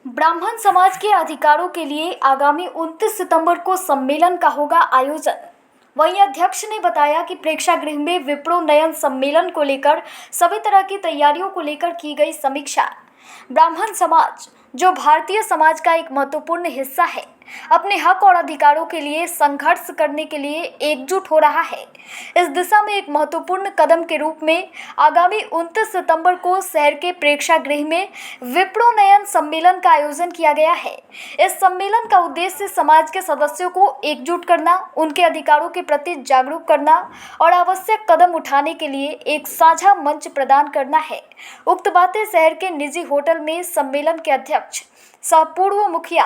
ब्राह्मण समाज के अधिकारों के लिए आगामी 29 सितंबर को सम्मेलन का होगा आयोजन। वहीं अध्यक्ष ने बताया कि प्रेक्षागृह में विप्रो-नयन सम्मेलन को लेकर सभी तरह की तैयारियों को लेकर की गई समीक्षा। ब्राह्मण समाज, जो भारतीय समाज का एक महत्वपूर्ण हिस्सा है, अपने हक और अधिकारों के लिए संघर्ष करने के लिए एकजुट हो रहा है। इस दिशा में एक महत्वपूर्ण कदम के रूप में आगामी 29 सितंबर को शहर के प्रेक्षागृह में विप्रो-नयन सम्मेलन का आयोजन किया गया है। इस सम्मेलन का उद्देश्य समाज के सदस्यों को एकजुट करना, उनके अधिकारों के प्रति जागरूक करना और आवश्यक कदम उठाने के लिए एक साझा मंच प्रदान करना है। उक्त बातें शहर के निजी होटल में सम्मेलन के अध्यक्ष सह पूर्व मुखिया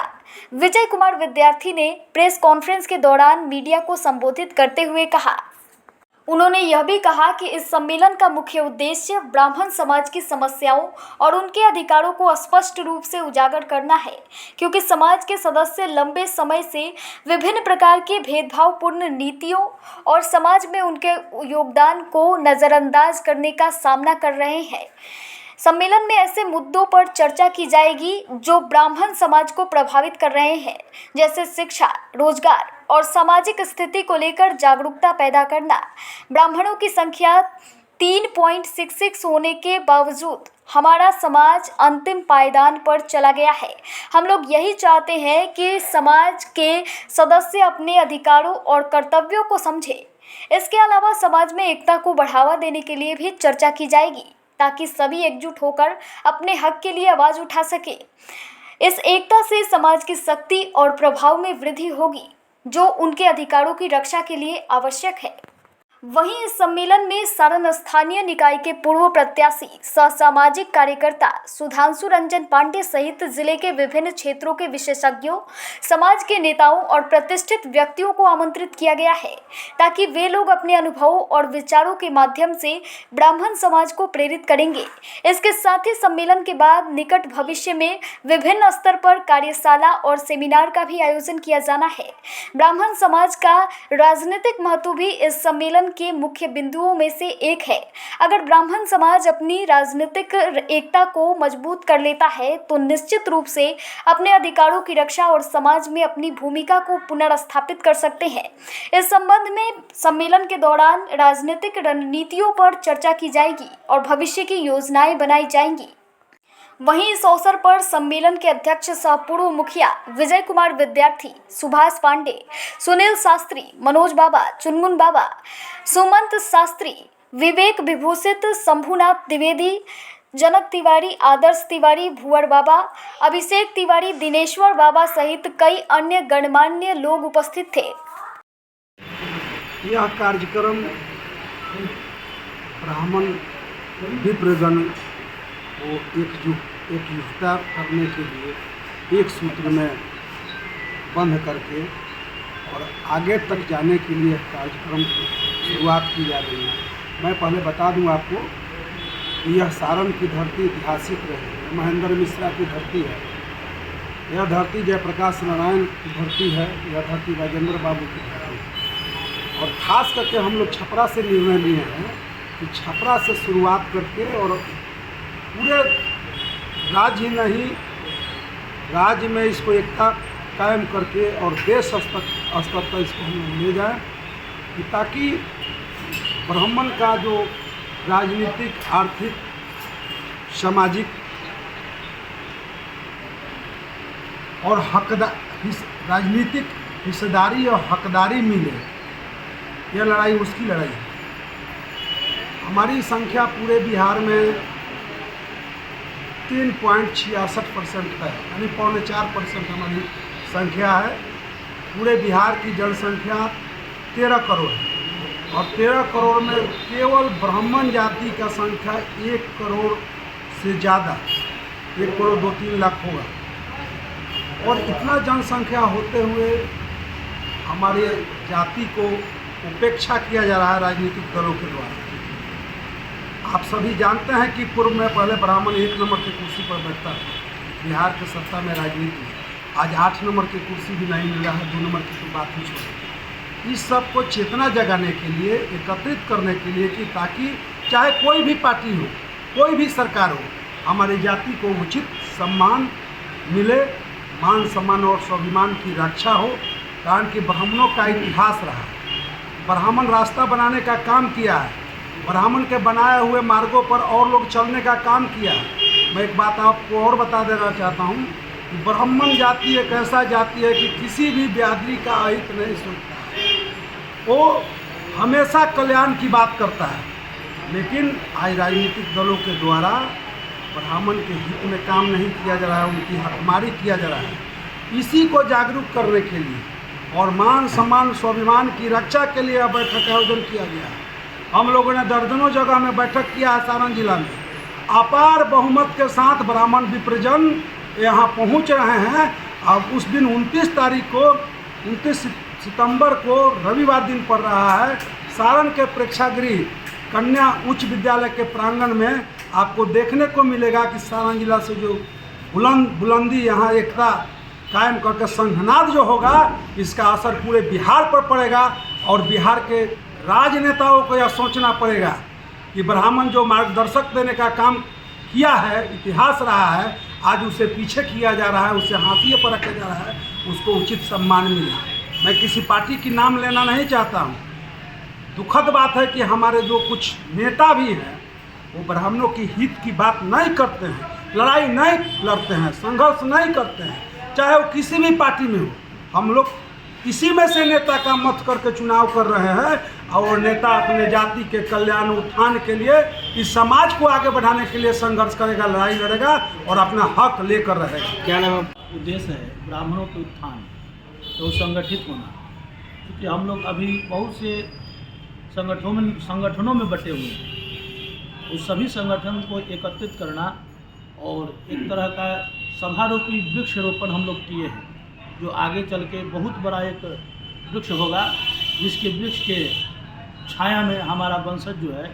विजय कुमार विद्यार्थी ने प्रेस कॉन्फ्रेंस के दौरान मीडिया को संबोधित करते हुए कहा। उन्होंने यह भी कहा कि इस सम्मेलन का मुख्य उद्देश्य ब्राह्मण समाज की समस्याओं और उनके अधिकारों को स्पष्ट रूप से उजागर करना है, क्योंकि समाज के सदस्य लंबे समय से विभिन्न प्रकार की भेदभावपूर्ण नीतियों और समाज में उनके योगदान को नज़रअंदाज करने का सामना कर रहे हैं। सम्मेलन में ऐसे मुद्दों पर चर्चा की जाएगी जो ब्राह्मण समाज को प्रभावित कर रहे हैं, जैसे शिक्षा, रोजगार और सामाजिक स्थिति को लेकर जागरूकता पैदा करना। ब्राह्मणों की संख्या 3.66 होने के बावजूद हमारा समाज अंतिम पायदान पर चला गया है। हम लोग यही चाहते हैं कि समाज के सदस्य अपने अधिकारों और कर्तव्यों को समझें। इसके अलावा समाज में एकता को बढ़ावा देने के लिए भी चर्चा की जाएगी, ताकि सभी एकजुट होकर अपने हक के लिए आवाज़ उठा सके। इस एकता से समाज की शक्ति और प्रभाव में वृद्धि होगी, जो उनके अधिकारों की रक्षा के लिए आवश्यक है। वहीं इस सम्मेलन में सारण स्थानीय निकाय के पूर्व प्रत्याशी सह सामाजिक कार्यकर्ता सुधांशु रंजन पांडे सहित जिले के विभिन्न क्षेत्रों के विशेषज्ञों, समाज के नेताओं और प्रतिष्ठित व्यक्तियों को आमंत्रित किया गया है, ताकि वे लोग अपने अनुभवों और विचारों के माध्यम से ब्राह्मण समाज को प्रेरित करेंगे। इसके साथ ही सम्मेलन के बाद निकट भविष्य में विभिन्न स्तर पर कार्यशाला और सेमिनार का भी आयोजन किया जाना है। ब्राह्मण समाज का राजनीतिक महत्व भी इस सम्मेलन के मुख्य बिंदुओं में से एक है। अगर ब्राह्मण समाज अपनी राजनीतिक एकता को मजबूत कर लेता है, तो निश्चित रूप से अपने अधिकारों की रक्षा और समाज में अपनी भूमिका को पुनर्स्थापित कर सकते हैं। इस संबंध में सम्मेलन के दौरान राजनीतिक रणनीतियों पर चर्चा की जाएगी और भविष्य की योजनाएं बनाई जाएंगी। वहीं इस अवसर पर सम्मेलन के अध्यक्ष सह पूर्व मुखिया विजय कुमार विद्यार्थी, सुभाष पांडे, सुनील शास्त्री, मनोज बाबा, चुनमुन बाबा, सुमंत शास्त्री, विवेक विभूषित, शंभुनाथ द्विवेदी, जनक तिवारी, आदर्श तिवारी, भुवर बाबा, अभिषेक तिवारी, दिनेश्वर बाबा सहित कई अन्य गणमान्य लोग उपस्थित थे। यह कार्यक्रम ब्राह्मण विप्रगण को एकजुटता करने के लिए एक सूत्र में बंध करके और आगे तक जाने के लिए कार्यक्रम की शुरुआत की जा रही है। मैं पहले बता दूं आपको कि यह सारण की धरती ऐतिहासिक रही है, महेंद्र मिश्रा की धरती है। यह धरती जयप्रकाश नारायण की धरती है, यह धरती राजेंद्र बाबू की धरती है। और ख़ास करके हम लोग छपरा से निर्णय लिए हैं कि छपरा से शुरुआत करके और पूरे राज्य नहीं, राज्य में इसको एकता कायम करके और देश स्तर पर इसको हम ले जाएं, कि ताकि ब्राह्मण का जो राजनीतिक, आर्थिक, सामाजिक और राजनीतिक हिस्सेदारी और हकदारी मिले, यह लड़ाई उसकी लड़ाई है। हमारी संख्या पूरे बिहार में 3.66% है, यानी 4.25% हमारी संख्या है। पूरे बिहार की जनसंख्या 13 करोड़ है और 13 करोड़ में केवल ब्राह्मण जाति का संख्या 1 करोड़ से ज़्यादा, 1 करोड़ 2-3 लाख होगा। और इतना जनसंख्या होते हुए हमारे जाति को उपेक्षा किया जा रहा है राजनीतिक दलों के द्वारा। आप सभी जानते हैं कि पूर्व में पहले ब्राह्मण 1 नंबर की कुर्सी पर बैठता था बिहार के सत्ता में, राजनीति में। आज 8 नंबर की कुर्सी भी नहीं मिल रहा है, 2 नंबर की तो बात ही छोड़िए। इस सब को चेतना जगाने के लिए, एकत्रित करने के लिए, कि ताकि चाहे कोई भी पार्टी हो, कोई भी सरकार हो, हमारी जाति को उचित सम्मान मिले, मान सम्मान और स्वाभिमान की रक्षा हो। कारण कि ब्राह्मणों का इतिहास रहा है, ब्राह्मण रास्ता बनाने का काम किया है, ब्राह्मण के बनाए हुए मार्गों पर और लोग चलने का काम किया है। मैं एक बात आपको और बता देना चाहता हूँ कि ब्राह्मण जाति एक ऐसा जाति है कि किसी भी बिरादरी का अहित नहीं सोचता है, वो हमेशा कल्याण की बात करता है। लेकिन आज राजनीतिक दलों के द्वारा ब्राह्मण के हित में काम नहीं किया जा रहा है, उनकी हकमारी किया जा रहा है। इसी को जागरूक करने के लिए और मान सम्मान स्वाभिमान की रक्षा के लिए बैठक का आयोजन किया गया है। हम लोगों ने दर्जनों जगह में बैठक किया है। सारण जिला में अपार बहुमत के साथ ब्राह्मण विप्रजन यहाँ पहुँच रहे हैं। अब उस दिन 29 सितंबर को रविवार दिन पड़ रहा है। सारण के प्रेक्षागृह कन्या उच्च विद्यालय के प्रांगण में आपको देखने को मिलेगा कि सारण जिला से जो बुलंदी यहाँ एकता कायम करके संघनाद जो होगा, इसका असर पूरे बिहार पर पड़ेगा। और बिहार के राजनेताओं को यह सोचना पड़ेगा कि ब्राह्मण जो मार्गदर्शक देने का काम किया है, इतिहास रहा है, आज उसे पीछे किया जा रहा है, उसे हाशिए पर रखा जा रहा है, उसको उचित सम्मान मिले। मैं किसी पार्टी की नाम लेना नहीं चाहता हूँ। दुखद बात है कि हमारे जो कुछ नेता भी हैं वो ब्राह्मणों की हित की बात नहीं करते हैं, लड़ाई नहीं लड़ते हैं, संघर्ष नहीं करते हैं, चाहे वो किसी भी पार्टी में हो। हम लोग किसी में से नेता का मत करके चुनाव कर रहे हैं और नेता अपने जाति के कल्याण उत्थान के लिए, इस समाज को आगे बढ़ाने के लिए संघर्ष करेगा, लड़ाई लड़ेगा और अपना हक लेकर रहेगा। क्या नाम उद्देश्य है ब्राह्मणों के उत्थान तो संगठित होना, क्योंकि हम लोग अभी बहुत से संगठनों में बटे हुए हैं। उस सभी संगठन को एकत्रित करना और एक तरह का सभारूपी वृक्षरोपण हम लोग किए हैं, जो आगे चल के बहुत बड़ा एक वृक्ष होगा, जिसके वृक्ष के छाया में हमारा वंशज जो है,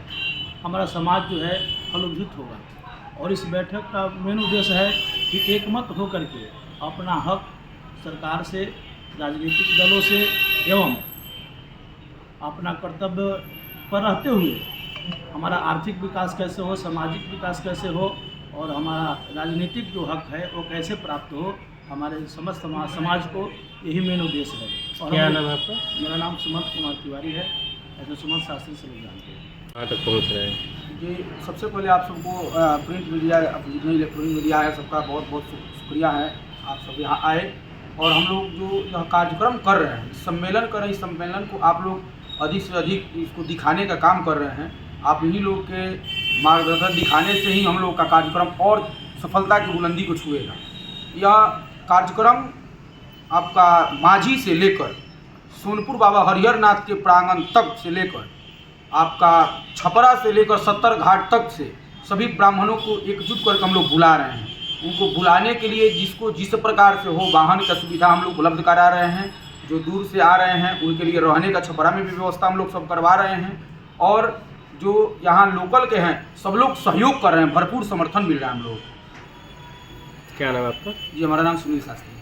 हमारा समाज जो है फलोभित होगा। और इस बैठक का मेन उद्देश्य है कि एकमत होकर के अपना हक सरकार से, राजनीतिक दलों से एवं अपना कर्तव्य पर रहते हुए हमारा आर्थिक विकास कैसे हो, सामाजिक विकास कैसे हो और हमारा राजनीतिक जो हक है वो कैसे प्राप्त हो, हमारे समस्त समाज को यही मेन उद्देश्य है। और क्या नाम है आपका? मेरा नाम सुमंत कुमार तिवारी है, ऐसे सुमंत शास्त्री से लोग जानते हैं। कहाँ तक पहुँच रहे हैं? जी, सबसे पहले आप सबको प्रिंट मीडिया, जितने इलेक्ट्रॉनिक मीडिया है, सबका बहुत बहुत शुक्रिया है। आप सब यहाँ आए और हम लोग जो यह कार्यक्रम कर रहे हैं, सम्मेलन कर रहे हैं, इस सम्मेलन को आप लोग अधिक से अधिक इसको दिखाने का काम कर रहे हैं। आप इन्हीं लोग के मार्गदर्शन दिखाने से ही हम लोग का कार्यक्रम और सफलता की बुलंदी को छुएगा। यह कार्यक्रम आपका माझी से लेकर सोनपुर बाबा हरिहर नाथ के प्रांगण तक से लेकर आपका छपरा से लेकर 70 घाट तक से सभी ब्राह्मणों को एकजुट करके हम लोग बुला रहे हैं। उनको बुलाने के लिए जिसको जिस प्रकार से हो वाहन का सुविधा हम लोग उपलब्ध करा रहे हैं। जो दूर से आ रहे हैं उनके लिए रहने का छपरा में भी व्यवस्था हम लोग सब करवा रहे हैं। और जो यहाँ लोकल के हैं सब लोग सहयोग कर रहे हैं, भरपूर समर्थन मिल रहा है हम लोग। क्या नाम है आपका? जी, हमारा नाम सुनील शास्त्री।